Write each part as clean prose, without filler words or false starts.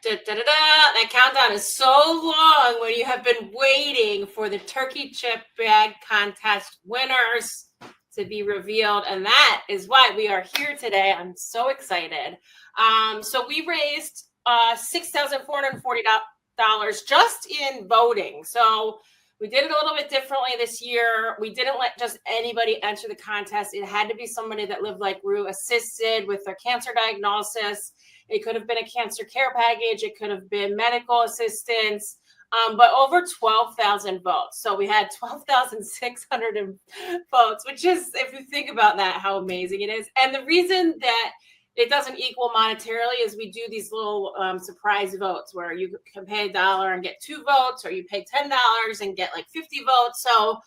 That countdown is so long when you have been waiting for the turkey chip bag contest winners to be revealed. And that is why we are here today. I'm so excited. So we raised $6,440 just in voting. So we did it a little bit differently this year. We didn't let just anybody enter the contest. It had to be somebody that lived like Rue, assisted with their cancer diagnosis. It could have been a cancer care package. It could have been medical assistance, but over 12,000 votes. So we had 12,600 votes, which is, if you think about that, how amazing it is. And the reason that it doesn't equal monetarily is we do these little surprise votes where you can pay $1 and get 2 votes, or you pay $10 and get like 50 votes. So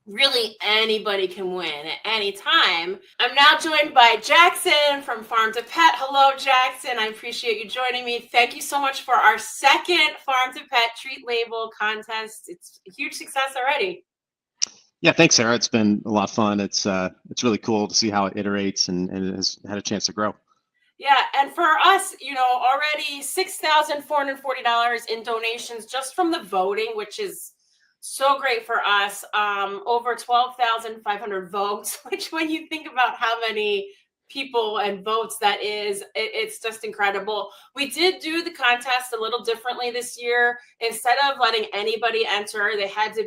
really anybody can win at any time. I'm now joined by Jackson from Farm to Pet. Hello, Jackson. I appreciate you joining me. Thank you so much for our second Farm to Pet treat label contest. It's a huge success already. Yeah, thanks, Sarah. It's been a lot of fun. It's really cool to see how it iterates and it has had a chance to grow. Yeah, and for us, already $6,440 in donations just from the voting, which is so great for us. Over 12,500 votes, which when you think about how many people and votes that is, it's just incredible. We did do the contest a little differently this year. Instead of letting anybody enter, they had to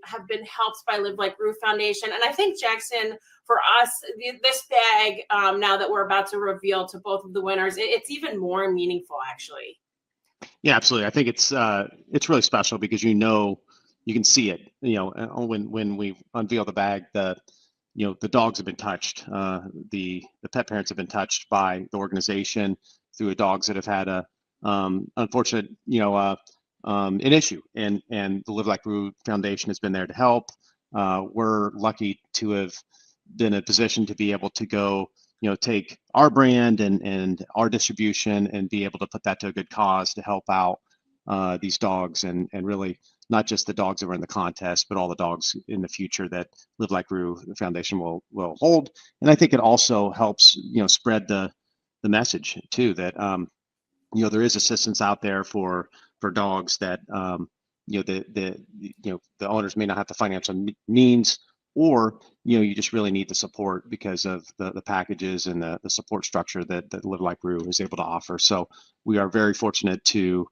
have been helped by Live Like Rue Foundation. And I think, Jackson, for us, this bag, now that we're about to reveal to both of the winners, it's even more meaningful, actually. Yeah, absolutely. I think it's really special because you can see it. When we unveil the bag, the dogs have been touched. The pet parents have been touched by the organization through dogs that have had a unfortunate an issue, and the Live Like Rue Foundation has been there to help. We're lucky to have been in a position to be able to go take our brand and our distribution and be able to put that to a good cause to help out these dogs and really not just the dogs that were in the contest, but all the dogs in the future that Live Like Rue Foundation will hold. And I think it also helps spread the message too that there is assistance out there for dogs that the owners may not have the financial means, or you just really need the support because of the packages and the support structure that Live Like Rue is able to offer. So we are very fortunate to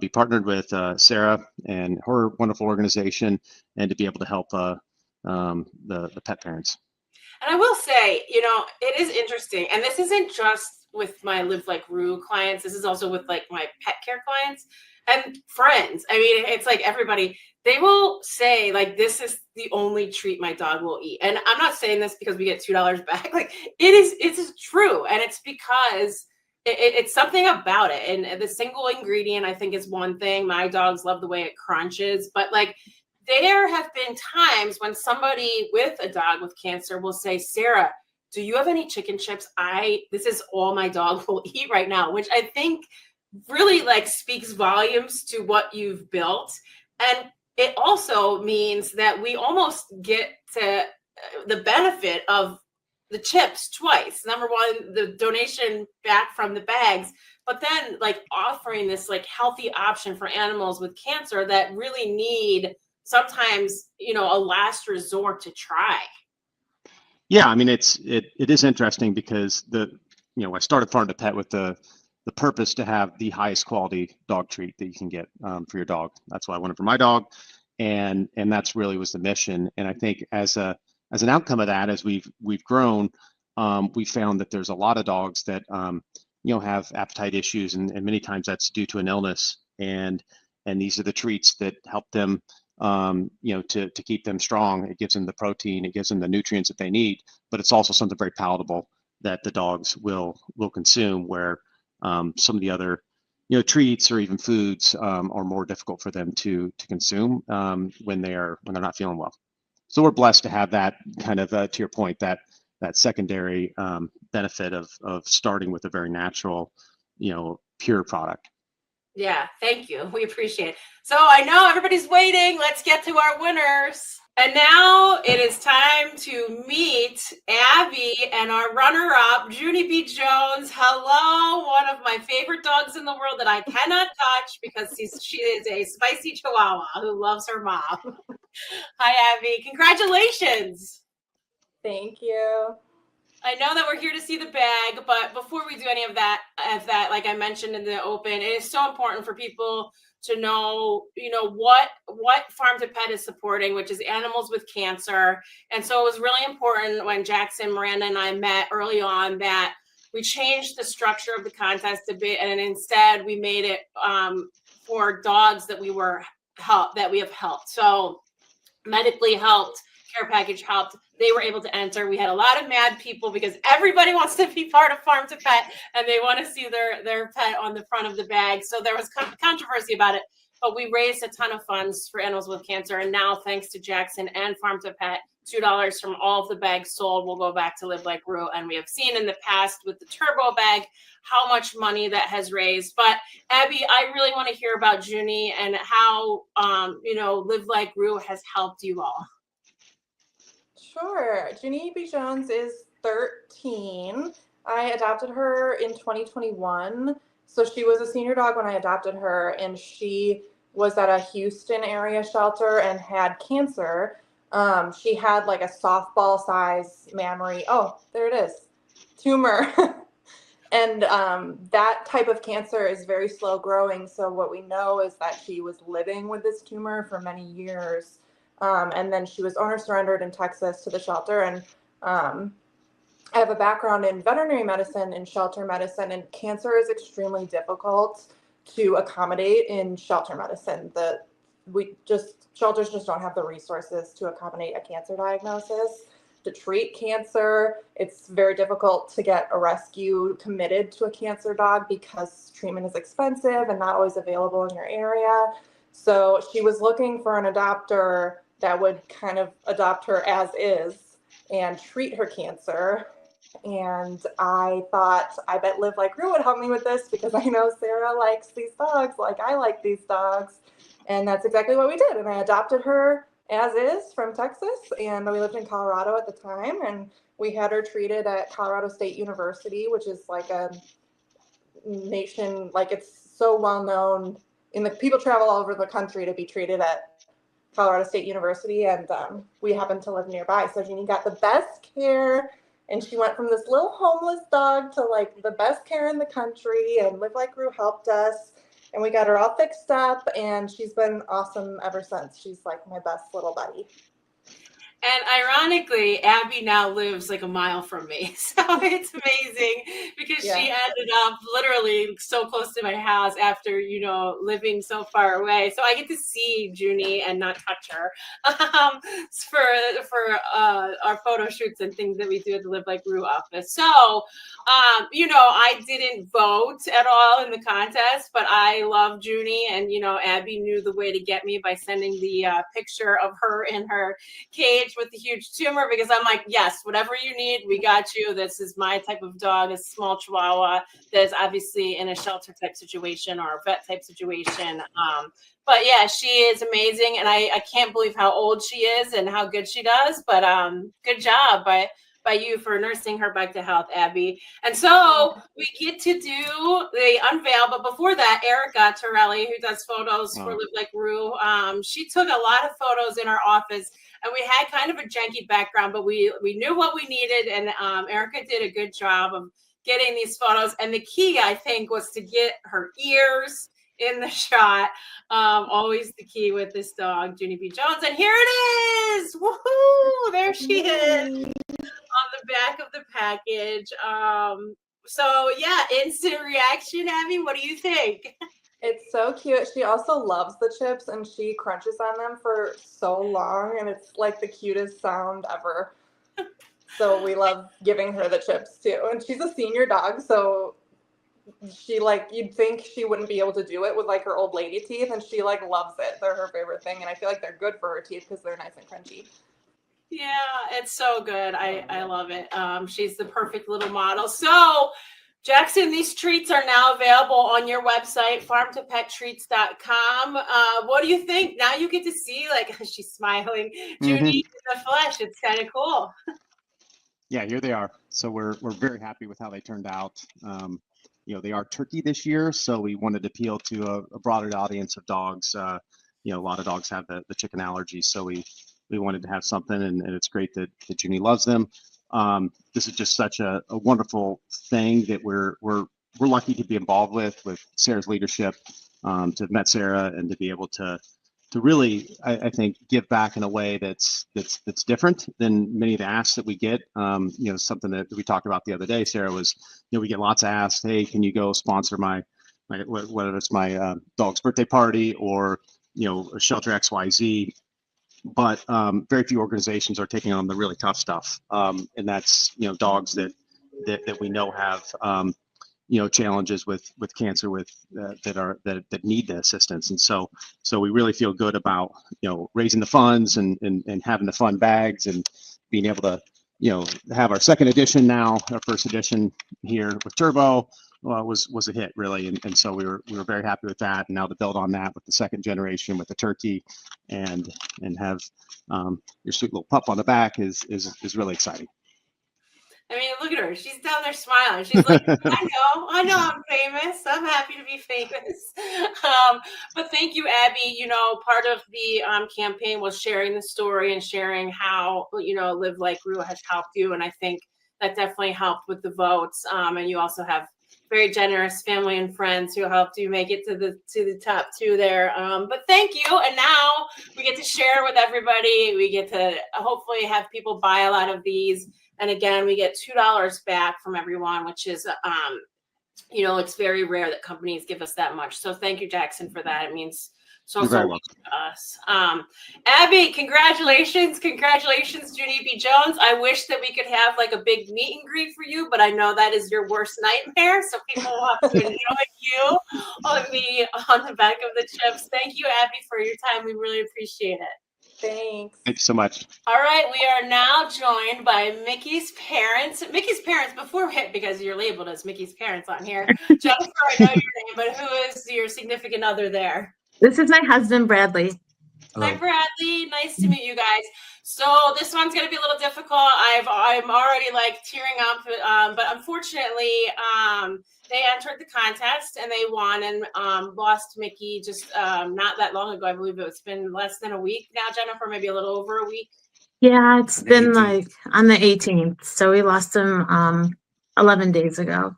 be partnered with Sarah and her wonderful organization, and to be able to help the pet parents. And I will say, it is interesting, and this isn't just with my Live Like Rue clients. This is also with like my pet care clients and friends. I mean, it's like everybody, they will say like, this is the only treat my dog will eat. And I'm not saying this because we get $2 back. Like it's true. And it's because it's something about it. And the single ingredient, I think, is one thing. My dogs love the way it crunches, but like there have been times when somebody with a dog with cancer will say, Sarah, do you have any chicken chips? This is all my dog will eat right now, which I think really like speaks volumes to what you've built. And it also means that we almost get to the benefit of the chips twice. Number one, the donation back from the bags, but then like offering this like healthy option for animals with cancer that really need sometimes, a last resort to try. Yeah, I mean, it is interesting because I started Farm to Pet with the purpose to have the highest quality dog treat that you can get for your dog. That's what I wanted for my dog, and that's really was the mission. And I think as an outcome of that, as we've grown, we found that there's a lot of dogs that have appetite issues, and many times that's due to an illness. And these are the treats that help them to keep them strong. It gives them the protein, it gives them the nutrients that they need, but it's also something very palatable that the dogs will consume, where some of the other treats or even foods are more difficult for them to consume when they're not feeling well. So we're blessed to have that kind of to your point, that secondary benefit of starting with a very natural, pure product. Yeah, thank you. We appreciate it. So I know everybody's waiting. Let's get to our winners. And now it is time to meet Abby and our runner-up, Junie B. Jones. Hello, one of my favorite dogs in the world that I cannot touch because she is a spicy Chihuahua who loves her mom. Hi, Abby. Congratulations. Thank you. I know that we're here to see the bag, but before we do any of that, like I mentioned in the open, it is so important for people to know, what Farm to Pet is supporting, which is animals with cancer. And so it was really important when Jackson, Miranda, and I met early on that we changed the structure of the contest a bit, and instead we made it for dogs that we have helped. So medically helped, care package helped. They were able to enter. We had a lot of mad people because everybody wants to be part of Farm to Pet and they want to see their pet on the front of the bag. So there was controversy about it, but we raised a ton of funds for animals with cancer. And now, thanks to Jackson and Farm to Pet, $2 from all of the bags sold will go back to Live Like Rue. And we have seen in the past with the Turbo bag how much money that has raised. But Abby, I really want to hear about Junie and how Live Like Rue has helped you all. Sure. Junie B. Jones is 13. I adopted her in 2021. So she was a senior dog when I adopted her, and she was at a Houston area shelter and had cancer. She had like a softball size mammary. Oh, there it is. Tumor. And that type of cancer is very slow growing. So what we know is that she was living with this tumor for many years. And then she was owner surrendered in Texas to the shelter. And I have a background in veterinary medicine and shelter medicine, and cancer is extremely difficult to accommodate in shelter medicine. Shelters just don't have the resources to accommodate a cancer diagnosis. To treat cancer, it's very difficult to get a rescue committed to a cancer dog because treatment is expensive and not always available in your area. So she was looking for an adopter that would kind of adopt her as is and treat her cancer. And I thought, I bet Live Like Rue would help me with this because I know Sarah likes these dogs like I like these dogs. And that's exactly what we did. And I adopted her as is from Texas, and we lived in Colorado at the time, and we had her treated at Colorado State University, which is like a nation, like it's so well known people travel all over the country to be treated at Colorado State University, and we happened to live nearby. So Junie got the best care, and she went from this little homeless dog to like the best care in the country, and Live Like Rue helped us. And we got her all fixed up, and she's been awesome ever since. She's like my best little buddy. And ironically, Abby now lives like a mile from me. So it's amazing because she ended up literally so close to my house after, living so far away. So I get to see Junie and not touch her for our photo shoots and things that we do at the Live Like Rue office. So, I didn't vote at all in the contest, but I love Junie. And, Abby knew the way to get me by sending the picture of her in her cage with the huge tumor, because I'm like, yes, whatever you need, we got you. This is my type of dog, a small Chihuahua that is obviously in a shelter type situation or a vet type situation. But yeah, she is amazing, and I can't believe how old she is and how good she does. But good job by you for nursing her back to health, Abby. And so we get to do the unveil. But before that, Erica Torelli, who does photos for Live Like Rue, she took a lot of photos in our office. And we had kind of a janky background, but we knew what we needed. And Erica did a good job of getting these photos. And the key, I think, was to get her ears in the shot. Always the key with this dog, Junie B. Jones. And here it is. Woohoo! There she is on the back of the package. So yeah, instant reaction, Abby. What do you think? It's so cute. She also loves the chips, and she crunches on them for so long, and it's like the cutest sound ever. So we love giving her the chips too. And she's a senior dog, so she you'd think she wouldn't be able to do it with like her old lady teeth, and she loves it. They're her favorite thing, and I feel like they're good for her teeth because they're nice and crunchy. Yeah, it's so good. I love it. She's the perfect little model. So Jackson, these treats are now available on your website, farmtopettreats.com. What do you think? Now you get to see, like, she's smiling, Judy in the flesh. It's kind of cool. Yeah, here they are. So we're very happy with how they turned out. They are turkey this year, so we wanted to appeal to a broader audience of dogs. A lot of dogs have the chicken allergy, so we wanted to have something, and it's great that Junie loves them. This is just such a wonderful thing that we're lucky to be involved with Sarah's leadership, to have met Sarah and to be able to really, I think, give back in a way that's different than many of the asks that we get. Something that we talked about the other day, Sarah, was, we get lots of asks. Hey, can you go sponsor my whether it's my dog's birthday party or, shelter XYZ. But very few organizations are taking on the really tough stuff. And that's, dogs that we know have, challenges with cancer that need the assistance. And so we really feel good about, raising the funds and having the fun bags and being able to, have our second edition now. Our first edition here with Turbo was a hit, really. And so we were very happy with that. And now to build on that with the second generation with the turkey and have your sweet little pup on the back is really exciting. I mean, look at her. She's down there smiling. She's like, I know I'm famous. I'm happy to be famous. But thank you, Abby. Part of the campaign was sharing the story and sharing how, Live Like Rue has helped you. And I think that definitely helped with the votes. And you also have very generous family and friends who helped you make it to the top two there. But thank you. And now we get to share with everybody. We get to hopefully have people buy a lot of these. And again, we get $2 back from everyone, which is, it's very rare that companies give us that much. So thank you, Jackson, for that. It means so much to us. Abby, congratulations. Congratulations, Junie B. Jones. I wish that we could have like a big meet and greet for you, but I know that is your worst nightmare. So people will have to enjoy you on the back of the chips. Thank you, Abby, for your time. We really appreciate it. Thanks. Thank you so much. All right, we are now joined by Mickey's parents. Mickey's parents, because you're labeled as Mickey's parents on here. Jennifer, I know your name, but who is your significant other there? This is my husband, Bradley. Hello. Hi, Bradley. Nice to meet you guys. So this one's going to be a little difficult. I'm already like tearing up, but unfortunately, they entered the contest and they won and lost Mickey just not that long ago. I believe it's been less than a week now, Jennifer, maybe a little over a week. Yeah, it's been like on the 18th. So we lost him 11 days ago.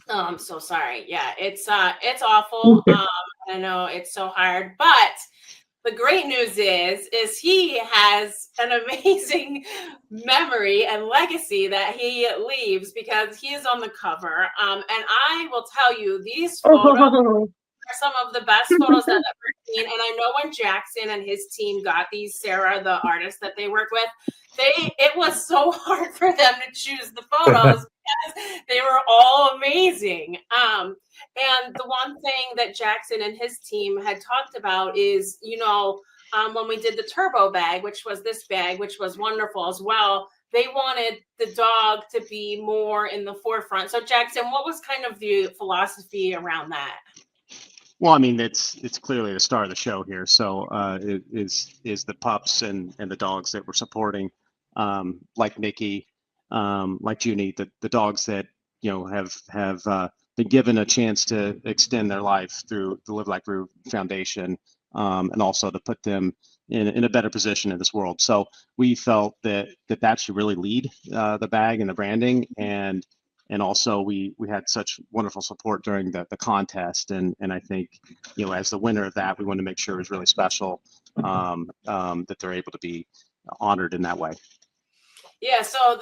Oh, I'm so sorry. Yeah, it's awful. I know it's so hard, but the great news is he has an amazing memory and legacy that he leaves because he is on the cover. And I will tell you, these photos are some of the best photos I've ever seen. And I know when Jackson and his team got these, Sarah, the artist that they work with, it was so hard for them to choose the photos because they were all amazing. And the one thing that Jackson and his team had talked about is, when we did the Turbo bag, which was this bag, which was wonderful as well, they wanted the dog to be more in the forefront. So Jackson, what was kind of the philosophy around that? Well, I mean, it's clearly the star of the show here. So it is the pups and the dogs that we're supporting, like Mickey, like Junie, the dogs that have been given a chance to extend their life through the Live Like Rue Foundation, and also to put them in a better position in this world. So we felt that should really lead the bag and the branding, and also we had such wonderful support during the contest, and I think as the winner of that, we want to make sure it was really special, that they're able to be honored in that way. Yeah, so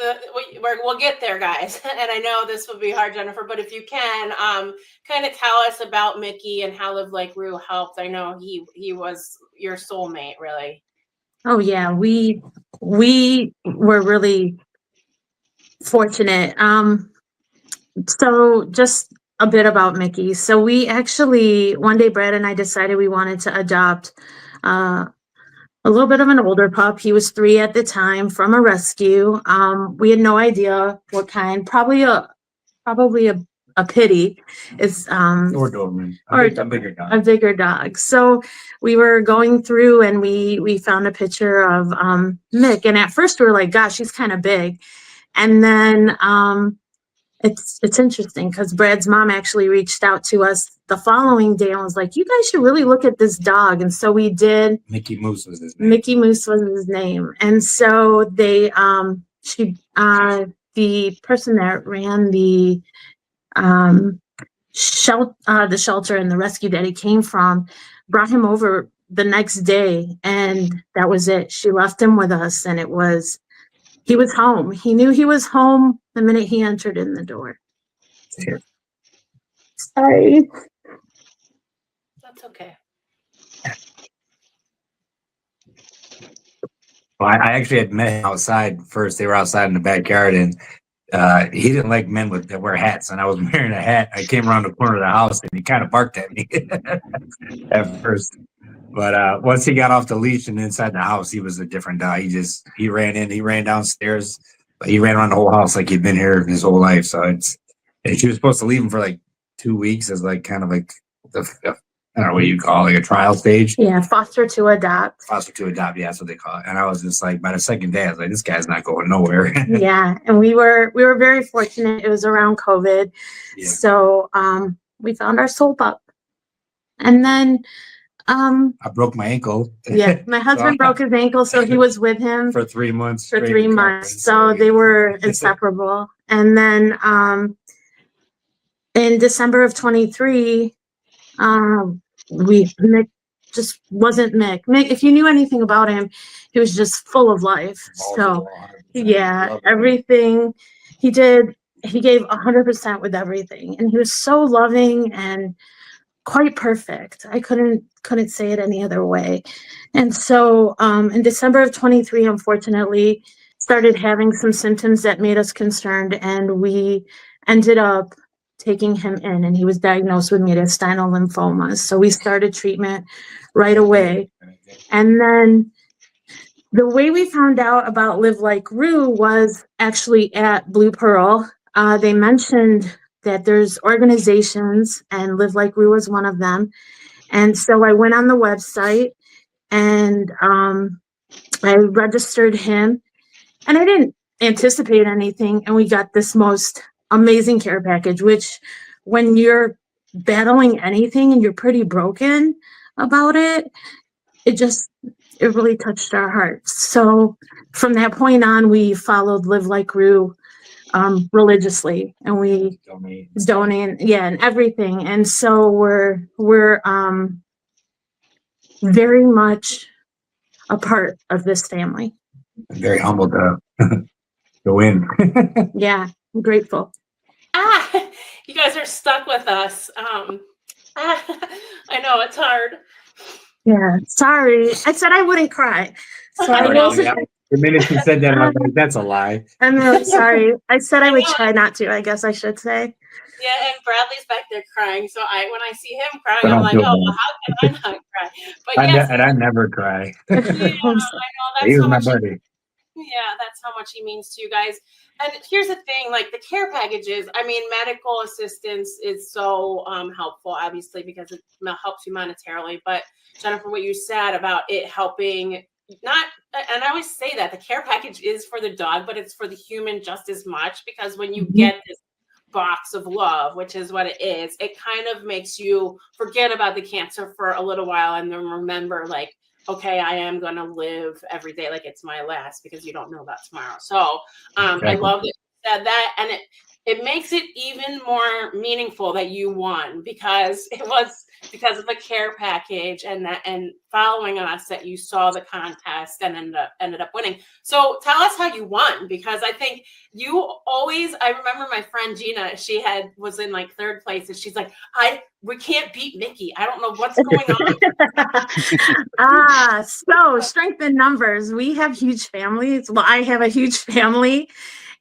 we'll get there, guys. And I know this will be hard, Jennifer, but if you can, kind of tell us about Mickey and how Live Like Rue helped. I know he was your soulmate, really. Oh yeah, we were really fortunate. So just a bit about Mickey. So we actually, one day Brad and I decided we wanted to adopt a little bit of an older pup. He was 3 at the time from a rescue. We had no idea what kind, probably a a pitty. It's Or Doberman. A bigger dog. a bigger dog. So we were going through and we found a picture of Mick, and at first we were like, gosh, he's kind of big. And then it's interesting because Brad's mom actually reached out to us the following day and was like, you guys should really look at this dog. And so we did. Mickey Mouse was his name. Mickey Mouse was his name. And so they the person that ran the shelter and the rescue that he came from brought him over the next day, and that was it. She left him with us, and he was home. He knew he was home the minute he entered in the door. Sorry. That's okay. Well, I actually had met him outside first. They were outside in the backyard, and he didn't like men that wear hats, and I was wearing a hat. I came around the corner of the house, and he kind of barked at me at first. But once he got off the leash and inside the house, he was a different dog. He ran in, he ran downstairs, but he ran around the whole house like he'd been here his whole life. So and she was supposed to leave him for like 2 weeks as like kind of like I don't know what you call it, like a trial stage. Yeah, foster to adopt. Foster to adopt, yeah, that's what they call it. And I was just like, by the second day, I was like, this guy's not going nowhere. Yeah, and we were very fortunate. It was around COVID, Yeah. so we found our soul pup, and then I broke my ankle. yeah, my husband broke his ankle, so he was with him for 3 months. for straight 3 recovering, months. So they were inseparable. And then in December of 23, Mick just wasn't Mick. Mick, if you knew anything about him, he was just full of life. So yeah, everything he did, he gave 100% with everything, and he was so loving and quite perfect. I couldn't say it any other way. And so in December of 23, unfortunately, started having some symptoms that made us concerned, and we ended up taking him in, and he was diagnosed with mediastinal lymphomas. So we started treatment right away. And then the way we found out about Live Like Rue was actually at Blue Pearl. They mentioned that there's organizations, and Live Like Rue was one of them. And so I went on the website and I registered him, and I didn't anticipate anything. And we got this most amazing care package, which when you're battling anything and you're pretty broken about it, it really touched our hearts. So from that point on, we followed Live Like Rue religiously, and we donate, yeah, and everything. And so we're very much a part of this family. I'm very humbled to win. Yeah, I'm grateful. You guys are stuck with us. I know it's hard. Yeah, sorry. I said I wouldn't cry. So I know, wasn't. yeah. The minute you said that, I was like, that's a lie. I'm really sorry. I said I would try not to, I guess I should say. Yeah, and Bradley's back there crying. So when I see him crying, But I'm I'm like, feel oh, bad. well, how can I not cry? But yes, And I never cry. yeah, I know that's He was how my much. buddy. Yeah, that's how much he means to you guys. And here's the thing, like the care packages, I mean, medical assistance is so helpful, obviously, because it helps you monetarily. But Jennifer, what you said about it helping, and I always say that the care package is for the dog, but it's for the human just as much, because when you get this box of love, which is what it is, it kind of makes you forget about the cancer for a little while and then remember, like, okay, I am going to live every day like it's my last, because you don't know about tomorrow. So I love that you said that. And it makes it even more meaningful that you won, because it was because of the care package and following us that you saw the contest and ended up winning. So tell us how you won, because I think you always, I remember my friend Gina, was in like third place, and she's like, we can't beat Mickey. I don't know what's going on. So strength in numbers. We have huge families. Well, I have a huge family,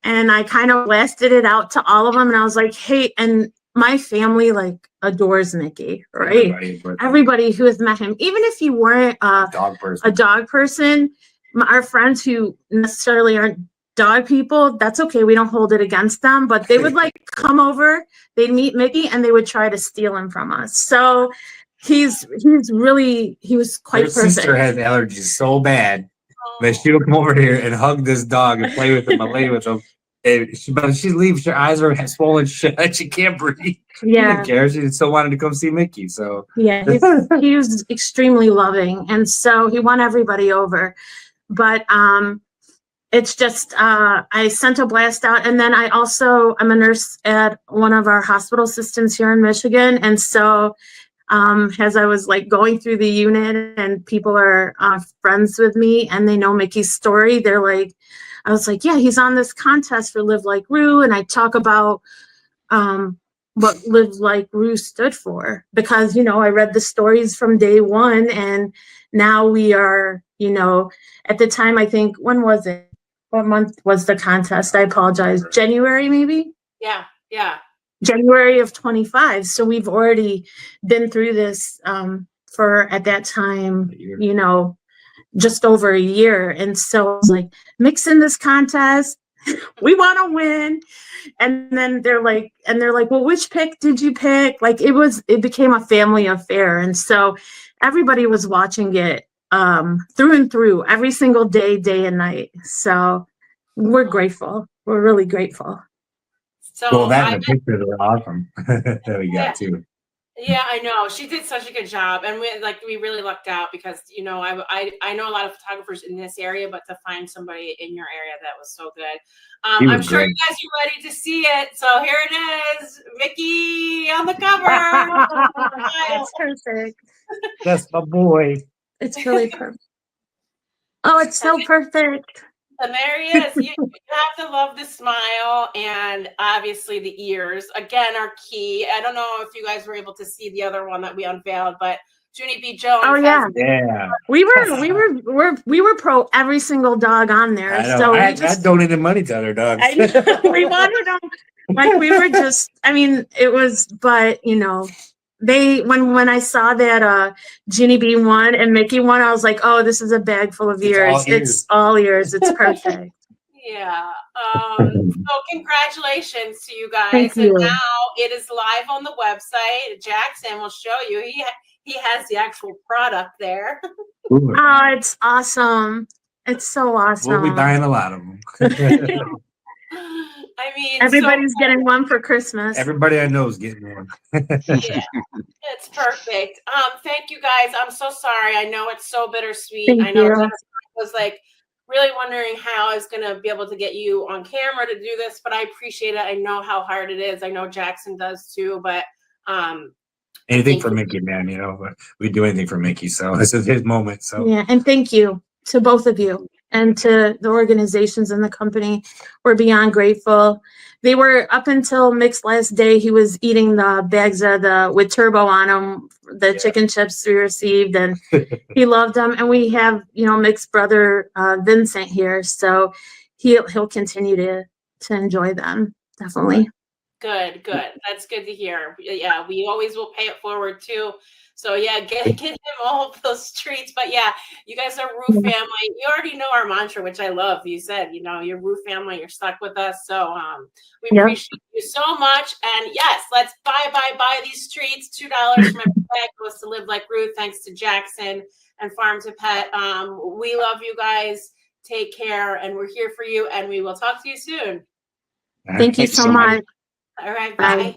and I kind of blasted it out to all of them. And I was like, hey, and my family like adores Mickey, right? Everybody who has met him, even if you weren't a dog person, our friends who necessarily aren't dog people, that's okay. We don't hold it against them, but they would like come over, they'd meet Mickey and they would try to steal him from us. So he was quite Her sister perfect. has allergies so bad that she would come over here and hug this dog and play with him and lay with him. But she leaves, her eyes are swollen shut. She can't breathe. She Yeah. didn't care. She still wanted to come see Mickey. So Yeah, he was extremely loving, and so he won everybody over. But it's just I sent a blast out, and then I'm a nurse at one of our hospital systems here in Michigan, and so as I was like going through the unit, and people are friends with me, and they know Mickey's story, I was like, yeah, he's on this contest for Live Like Rue, and I talk about what Live Like Rue stood for, because I read the stories from day one, and now we are, at the time, I think, when was it? What month was the contest? I apologize. January, maybe? Yeah. January of 25. So we've already been through this for, at that time, just over a year. And so I was like, mixing this contest, we want to win. And then they're like, well, which pick did you pick? Like it became a family affair. And so everybody was watching it through and through every single day, day and night. So we're grateful. We're really grateful. So well, that and the pictures are awesome that we got too. Yeah, I know. She did such a good job, and we really lucked out because I know a lot of photographers in this area, but to find somebody in your area that was so good. I'm sure you guys are ready to see it. So here it is, Mickey on the cover. It's perfect. That's my boy. It's really perfect. Oh, it's so perfect. And there he is. You have to love the smile and obviously the ears. Again, are key. I don't know if you guys were able to see the other one that we unveiled, but Junie B. Jones. Oh yeah, yeah. We were pro every single dog on there. I know. So I donated money to other dogs. I know, we wanted them. Like we were just. I mean, it was, but they when I saw that Ginny B won and Mickey won, I was like, oh, this is a bag full of ears. It's all ears. It's perfect. Yeah. So congratulations to you guys. Thank you. And now it is live on the website. Jackson will show you. He has the actual product there. Oh, it's awesome. It's so awesome. We'll be buying a lot of them. I mean, everybody's getting one for Christmas. Everybody I know is getting one. Yeah, it's perfect. Thank you guys. I'm so sorry. I know it's so bittersweet. Thank I know you. I was like really wondering how I was going to be able to get you on camera to do this, but I appreciate it. I know how hard it is. I know Jackson does too, but anything for Mickey, man. We do anything for Mickey, so this is his moment. So yeah, and thank you to both of you and to the organizations and the company. We're beyond grateful. They were, up until Mick's last day, he was eating the bags with turbo on them, the chicken chips we received, and he loved them. And we have, Mick's brother Vincent here, so he'll continue to enjoy them, definitely. Good. That's good to hear. Yeah, we always will pay it forward too. So yeah, get him all of those treats. But yeah, you guys are Rue family. You already know our mantra, which I love. You said, you're Rue family. You're stuck with us. So we appreciate you so much. And yes, let's buy these treats. $2 from every bag goes to Live Like Rue. Thanks to Jackson and Farm to Pet. We love you guys. Take care, and we're here for you. And we will talk to you soon. Thank you so much. All right, bye.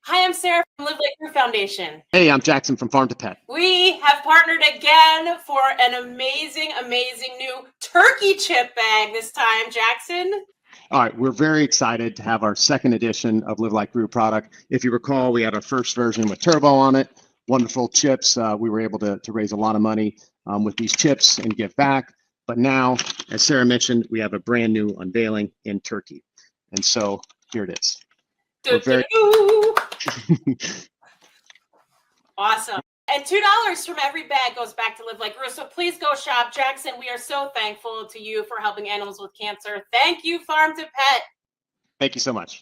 Hi, I'm Sarah from Live Like Crew Foundation. Hey, I'm Jackson from Farm to Pet. We have partnered again for an amazing, amazing new turkey chip bag this time, Jackson. All right, we're very excited to have our second edition of Live Like Brew product. If you recall, we had our first version with turbo on it, wonderful chips. We were able to raise a lot of money with these chips and give back. But now, as Sarah mentioned, we have a brand new unveiling in turkey. And so here it is. We're very- Awesome. And $2 from every bag goes back to Live Like Brew. So please go shop. Jackson, we are so thankful to you for helping animals with cancer. Thank you, Farm to Pet. Thank you so much.